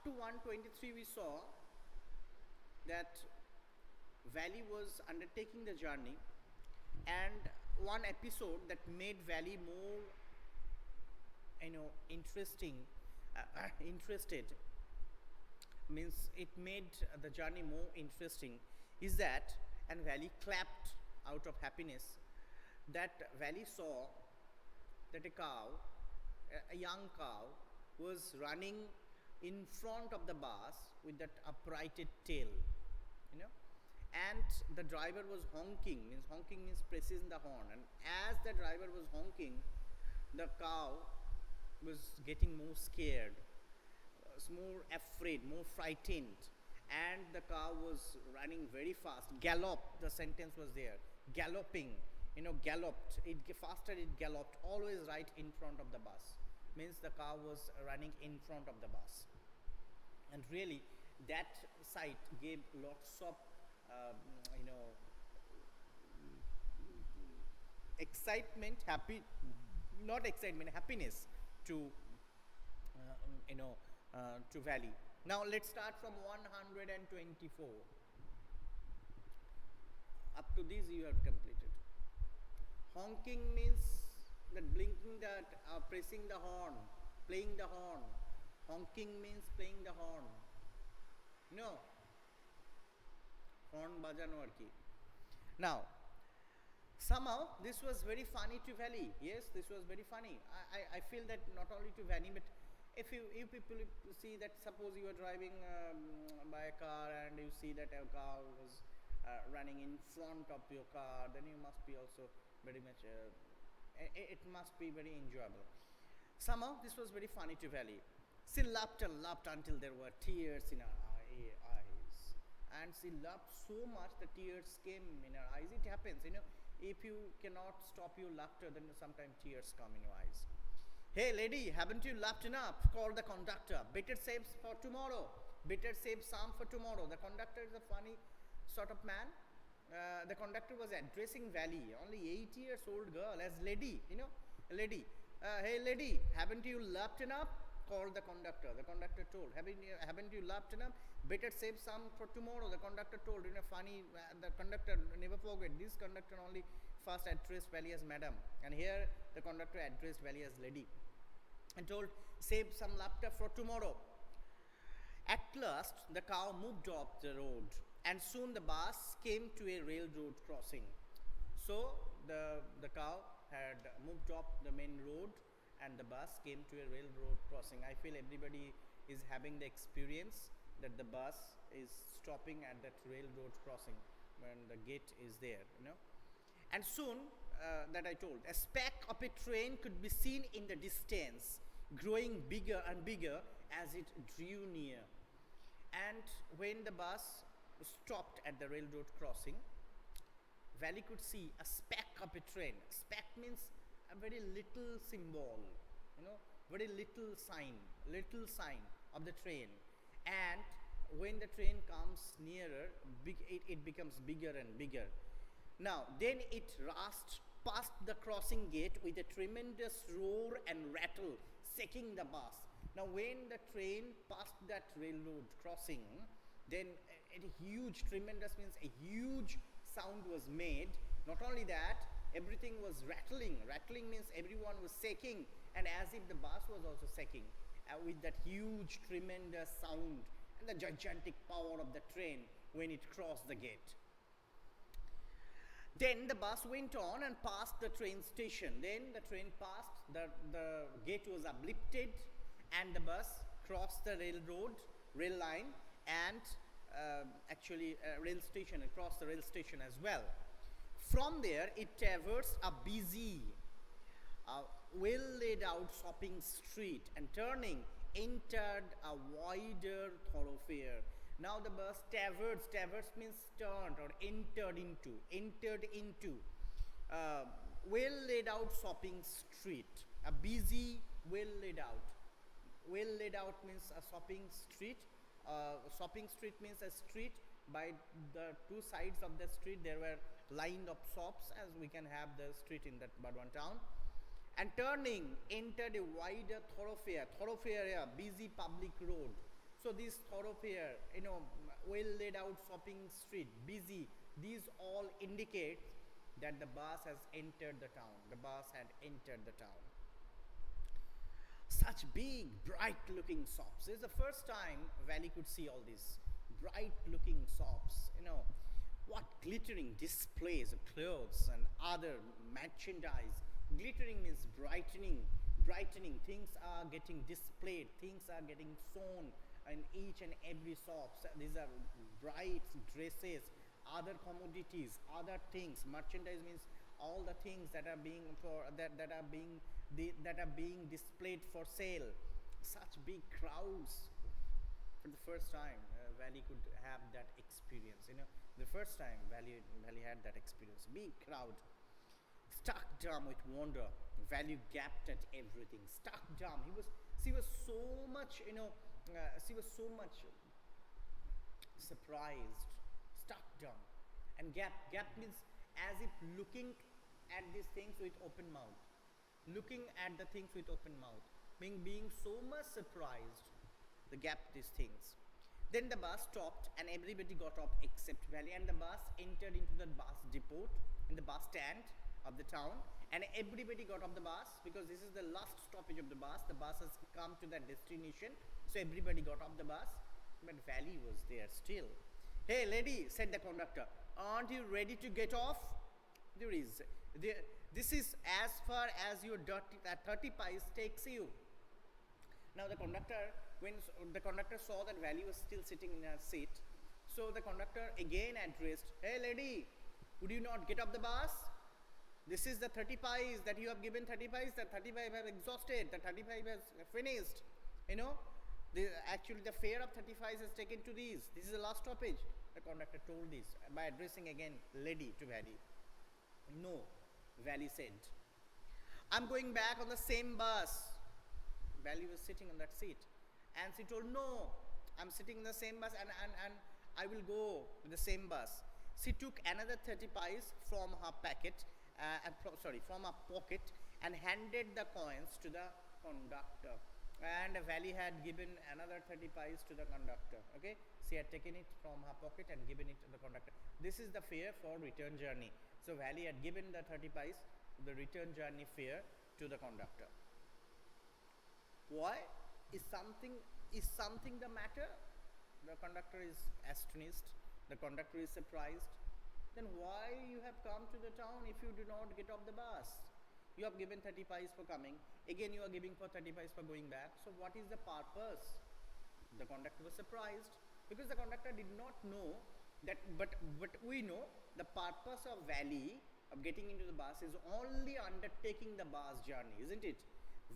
Up to 123 we saw that Valley was undertaking the journey, and one episode that made Valley more interested, means it made the journey more interesting, is that, and Valley clapped out of happiness, that Valley saw that a young cow was running in front of the bus with that uprighted tail, you know, and the driver was honking means pressing the horn, and as the driver was honking, the cow was getting more scared, was more afraid, more frightened, and the cow was running very fast. Gallop, the sentence was there. Galloping, galloped. Faster it galloped, always right in front of the bus. Means the cow was running in front of the bus. And really, that sight gave lots of, happiness to to Valley. Now let's start from 124. Up to this you have completed. Honking means that blinking, that pressing the horn, playing the horn. Honking means playing the horn. No. Horn bajano arki. Now, somehow this was very funny to Valley. Yes, this was very funny. I feel that not only to Valley, but if people see that, suppose you are driving by a car and you see that a car was running in front of your car, then you must be also very much, it must be very enjoyable. Somehow this was very funny to Valley. She laughed and laughed until there were tears in her eyes. And she laughed so much the tears came in her eyes. It happens, if you cannot stop your laughter, then sometimes tears come in your eyes. Hey lady, haven't you laughed enough? Called the conductor. Better save for tomorrow. Better save some for tomorrow. The conductor is a funny sort of man. The conductor was addressing Valley, only 8 years old girl, as lady, lady. Hey lady, haven't you laughed enough? Called the conductor. The conductor told, haven't you laughed enough? Better save some for tomorrow. The conductor told, funny, the conductor, never forget, this conductor only first addressed Valley as madam, and here the conductor addressed Valley as lady, and told, save some laughter for tomorrow. At last, the cow moved off the road, and soon the bus came to a railroad crossing. So the cow had moved off the main road, and the bus came to a railroad crossing. I feel everybody is having the experience that the bus is stopping at that railroad crossing when the gate is there, And soon, that I told, a speck of a train could be seen in the distance, growing bigger and bigger as it drew near. And when the bus stopped at the railroad crossing, Valley could see a speck of a train. Speck means a very little symbol, very little sign of the train. And when the train comes nearer, it becomes bigger and bigger. Now, then it rushed past the crossing gate with a tremendous roar and rattle, shaking the bus. Now, when the train passed that railroad crossing, then a huge, tremendous means a huge sound was made. Not only that, everything was rattling. Rattling means everyone was shaking, and as if the bus was also shaking with that huge, tremendous sound and the gigantic power of the train when it crossed the gate. Then the bus went on and passed the train station. Then the train passed, the gate was uplifted, and the bus crossed the rail line, and rail station, across the rail station as well. From there, it traversed a busy, well laid out shopping street, and turning, entered a wider thoroughfare. Now the bus traversed means turned or entered into well laid out shopping street. A busy, well laid out. Well laid out means a shopping street. Shopping street means a street. By the two sides of the street there were line of shops, as we can have the street in that Burdwan town. And turning, entered a wider thoroughfare, a busy public road. So these thoroughfare, well laid out shopping street, busy, these all indicate that the bus has entered the town. The bus had entered the town. Such big, bright looking shops. This is the first time Valley could see all these bright looking shops. What glittering displays of clothes and other merchandise. Glittering means brightening. Brightening. Things are getting displayed. Things are getting shown in each and every shop. So these are bright dresses, other commodities, other things. Merchandise means all the things that are being displayed for sale. Such big crowds. For the first time, Valley could have that experience. The first time Valley had that experience. Big crowd. Struck dumb with wonder. Valley gaped at everything. Struck dumb. She was so much, she was so much surprised. Struck dumb. And gap means as if looking at these things with open mouth. Looking at the things with open mouth. Being so much surprised. The gap these things. Then the bus stopped and everybody got off except Valley, and the bus entered into the bus depot in the bus stand of the town, and everybody got off the bus because this is the last stoppage of the bus. The bus has come to that destination, so everybody got off the bus, but Valley was there still. Hey lady, said the conductor, aren't you ready to get off? This is as far as your 30 pies takes you. Now when the conductor saw that Valley was still sitting in her seat, so the conductor again addressed, hey lady, would you not get off the bus? This is the 30 pies that you have given 30 pies, the 35 have exhausted, the 35 has finished. Actually the fare of 35 is taken to these. This is the last stoppage. The conductor told this by addressing again lady to Valley. No, Valley said, I'm going back on the same bus. Valley was sitting on that seat, and she told, no, I'm sitting in the same bus and I will go with the same bus. She took another 30 pies from her from her pocket and handed the coins to the conductor. And Valley had given another 30 pies to the conductor. Okay, she had taken it from her pocket and given it to the conductor. This is the fare for return journey. So Valley had given the 30 pies, the return journey fare, to the conductor. Why? Is something the matter? The conductor is astonished. The conductor is surprised. Then why you have come to the town if you do not get off the bus? You have given 30 pies for coming. Again you are giving for 30 pies for going back. So what is the purpose? The conductor was surprised because the conductor did not know that, but we know the purpose of Valley of getting into the bus is only undertaking the bus journey, isn't it?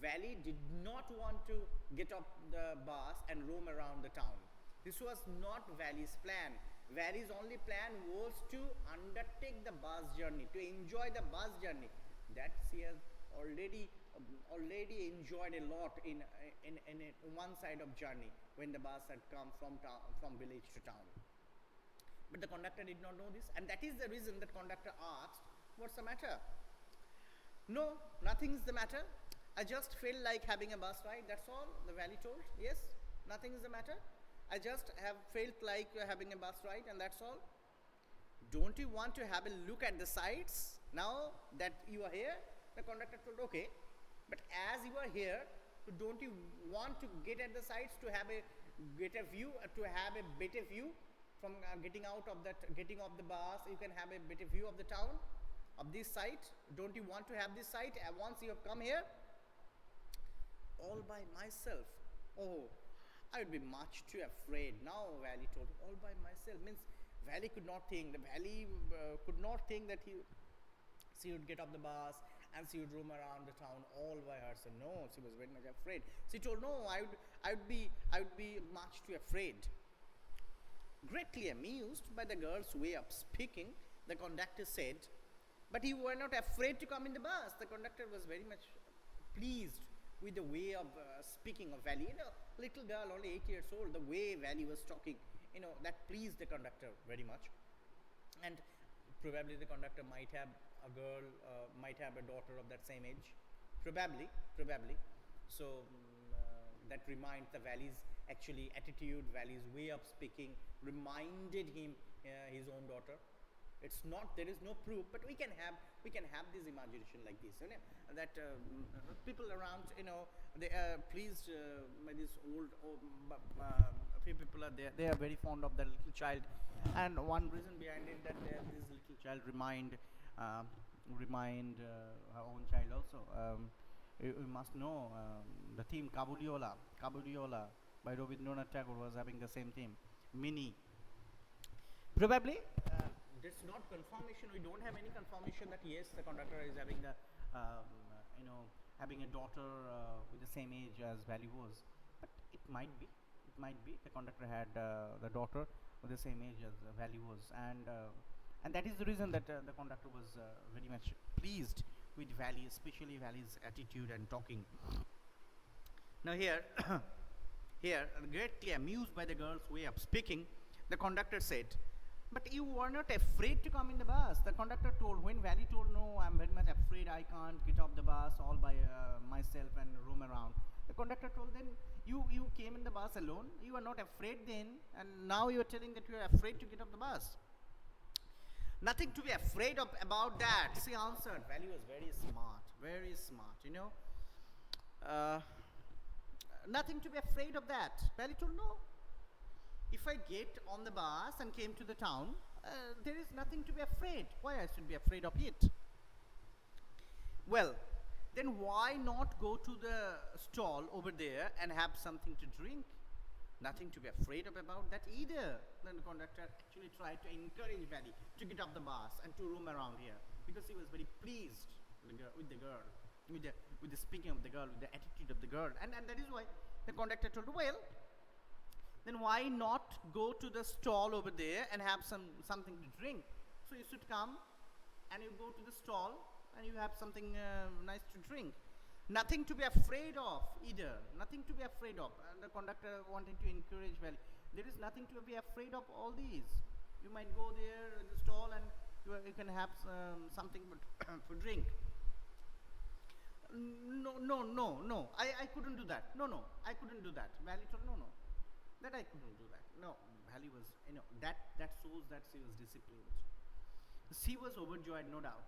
Valley did not want to get off the bus and roam around the town. This was not Valley's plan. Valley's only plan was to undertake the bus journey, to enjoy the bus journey. That she has already enjoyed a lot in one side of journey when the bus had come from village to town. But the conductor did not know this, and that is the reason that conductor asked, what's the matter? No, nothing is the matter. I just felt like having a bus ride, that's all, the Valley told. Yes, nothing is the matter. I just have felt like having a bus ride and that's all. Don't you want to have a look at the sights now that you are here? The conductor told, okay, but as you are here, don't you want to get at the sights to have a better view, from getting off the bus? You can have a better view of the town, of this site. Don't you want to have this site once you have come here? All by myself. Oh, I would be much too afraid. Now Valley told, all by myself means Valley could not think. The Valley could not think that she would get off the bus and she would roam around the town all by herself. No, she was very much afraid. She told, no, I would be much too afraid. Greatly amused by the girl's way of speaking, the conductor said, but you were not afraid to come in the bus. The conductor was very much pleased with the way of speaking of Valley. Little girl, only 8 years old, the way Valley was talking, that pleased the conductor very much. And probably the conductor might have a girl, might have a daughter of that same age. Probably. So that reminds the Valley's actually attitude, Valley's way of speaking reminded him his own daughter. It's not, there is no proof, but we can have this imagination like this, you know, that people around, you know, they are pleased by this old few people are there, they are very fond of the little child, and one reason behind it that this little child remind her own child also. You must know the theme Kabuliola by Rabindranath Tagore was having the same theme, Mini. Probably there's not confirmation, we don't have any confirmation that yes, the conductor is having the you know, having a daughter with the same age as Valley was, but it might be the conductor had the daughter with the same age as Valley was, and that is the reason that the conductor was very much pleased with Valley, especially Valley's attitude and talking. Now here greatly amused by the girl's way of speaking, the conductor said, "But you were not afraid to come in the bus?" The conductor told. When Valley told, "No, I'm very much afraid, I can't get off the bus all by myself and roam around," the conductor told, "Then you came in the bus alone, you were not afraid then, and now you are telling that you are afraid to get off the bus." "Nothing to be afraid of about that," she answered. Valley was very smart, you know. Nothing to be afraid of that. Valley told, "No. If I get on the bus and came to the town, there is nothing to be afraid. Why I should be afraid of it?" "Well, then why not go to the stall over there and have something to drink?" "Nothing to be afraid of about that either." Then the conductor actually tried to encourage Valley to get off the bus and to roam around here, because he was very pleased with the girl, with the speaking of the girl, with the attitude of the girl, and that is why the conductor told, "Well, then why not go to the stall over there and have something to drink? So you should come and you go to the stall and you have something nice to drink. Nothing to be afraid of either. Nothing to be afraid of." And the conductor wanted to encourage Valley. There is nothing to be afraid of all these. You might go there in the stall and you can have something for drink. No. I couldn't do that. No, I couldn't do that. Valley told, no. That I couldn't do that. No, Valley was, you know, that shows that she was disciplined. She was overjoyed, no doubt.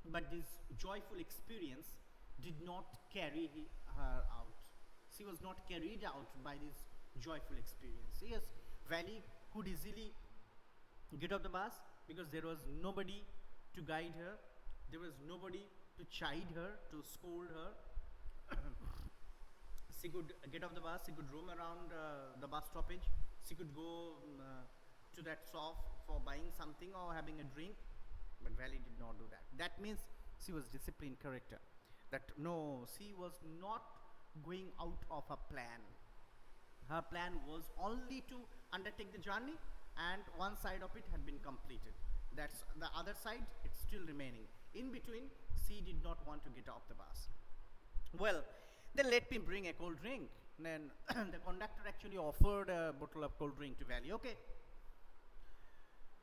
But this joyful experience did not carry her out. She was not carried out by this joyful experience. Yes, Valley could easily get off the bus because there was nobody to guide her. There was nobody to chide her, to scold her. She could get off the bus, she could roam around the bus stoppage, she could go to that shop for buying something or having a drink, but Valley did not do that. That means she was disciplined character. That no, she was not going out of her plan. Her plan was only to undertake the journey, and one side of it had been completed. That's the other side, it's still remaining. In between, she did not want to get off the bus. "Well, then let me bring a cold drink." Then the conductor actually offered a bottle of cold drink to Valley. "Okay."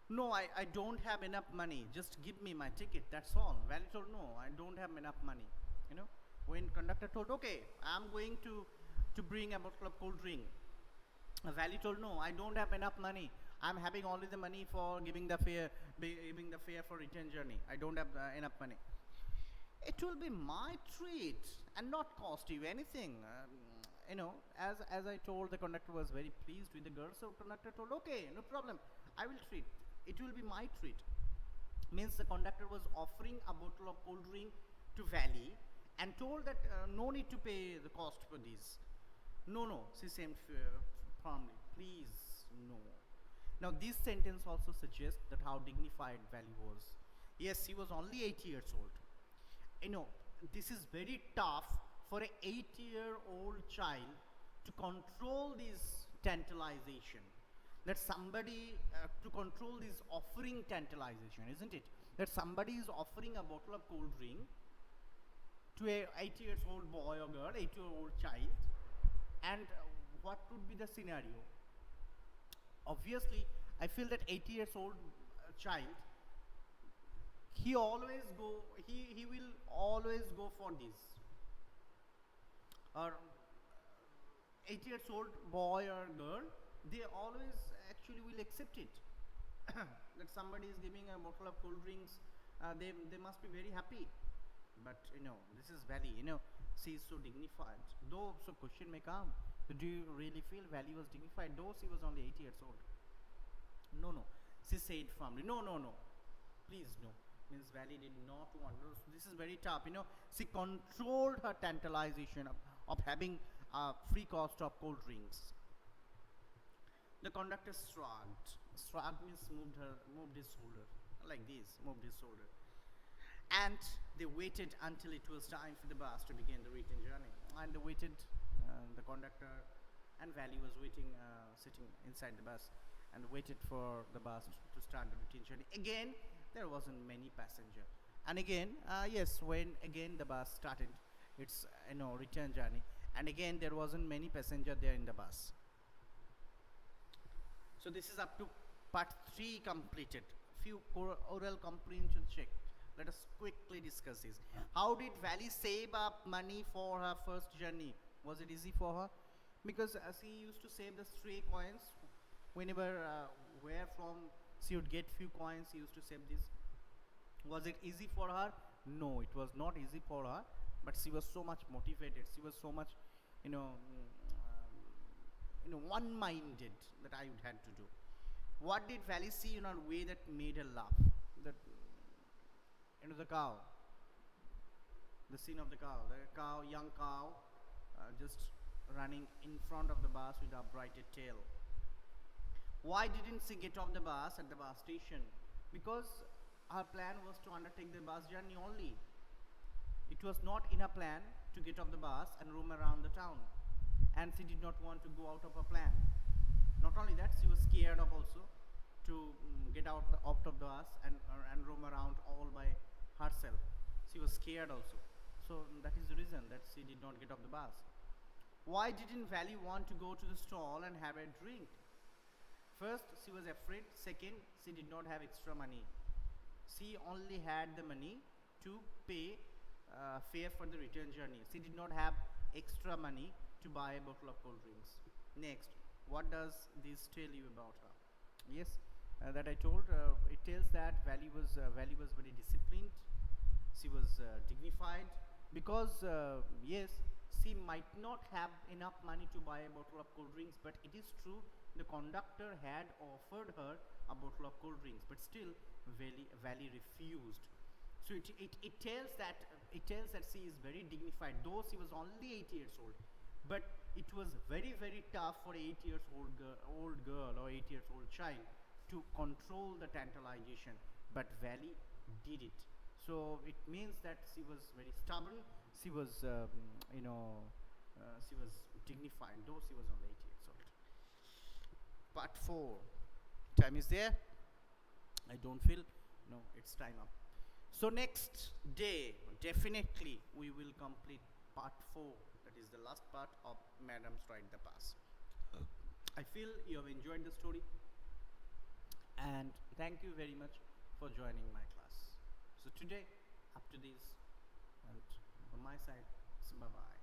"No, I don't have enough money. Just give me my ticket, that's all." Valley told, "No, I don't have enough money." You know, when conductor told, "Okay, I'm going to bring a bottle of cold drink," Valley told, "No, I don't have enough money. I'm having only the money for giving the fare for return journey. I don't have enough money." "It will be my treat and not cost you anything." You know, as I told, the conductor was very pleased with the girl, so conductor told, "Okay, no problem, I will treat. It will be my treat." Means the conductor was offering a bottle of cold drink to Valley and told that no need to pay the cost for this. No, she said firmly, "Please, no." Now this sentence also suggests that how dignified Valley was. Yes, he was only 8 years old. You know, this is very tough for an 8-year-old child to control this tantalization. That somebody, to control this offering tantalization, isn't it? That somebody is offering a bottle of cold drink to a 8-year-old boy or girl, 8-year-old child, and what would be the scenario? Obviously, I feel that 80-year-old child, he will always go for this, or 8 years old boy or girl, they always actually will accept it. That somebody is giving a bottle of cold drinks, they must be very happy. But this is Valley, she is so dignified. Though, so question may come, do you really feel Valley was dignified, though she was only 8 years old? No, no. She said firmly, no, no, no. Please, no. Means Valley did not want. No, this is very tough. She controlled her tantalization of having a free cost of cold drinks. The conductor shrugged. Shrugged means moved his shoulder. Like this, moved his shoulder. And they waited until it was time for the bus to begin the return journey. And they waited, the conductor and Valley was waiting, sitting inside the bus, and waited for the bus to start the return journey. Again, there wasn't many passenger. And again, yes, when again the bus started its return journey, and again there wasn't many passenger there in the bus. So this is up to part 3 completed. Few oral comprehension check. Let us quickly discuss this. How did Valley save up money for her first journey? Was it easy for her? Because she used to save the stray coins. Whenever, where from she would get few coins, she used to save this. Was it easy for her? No, it was not easy for her. But she was so much motivated. She was so much, one-minded that I would have to do. What did Valley see in her way that made her laugh? That the cow, the scene of the cow, young cow, just running in front of the bus with uprighted tail. Why didn't she get off the bus at the bus station? Because her plan was to undertake the bus journey only. It was not in her plan to get off the bus and roam around the town, and she did not want to go out of her plan. Not only that, she was scared of also to get out of the bus and roam around all by herself. She was scared also. So that is the reason that she did not get off the bus. Why didn't Valley want to go to the stall and have a drink? First, she was afraid. Second, she did not have extra money. She only had the money to pay fare for the return journey. She did not have extra money to buy a bottle of cold drinks. Next, what does this tell you about her? Yes, that I told. It tells that Valley was very disciplined. She was dignified, because yes, she might not have enough money to buy a bottle of cold drinks, but it is true the conductor had offered her a bottle of cold drinks, but still Valley refused. So it tells that she is very dignified, though she was only 8 years old. But it was very, very tough for 8 years old girl or 8 years old child to control the tantalization. But Valley did it. So it means that she was very stubborn. She was, she was dignified, though she was only 8 years old. Part 4. Time is there. I don't feel. No, it's time up. So next day, definitely we will complete part 4. That is the last part of Madam's Ride the Bus. I feel you have enjoyed the story, and thank you very much for joining my class. So today, up to this, and from my side, so bye-bye.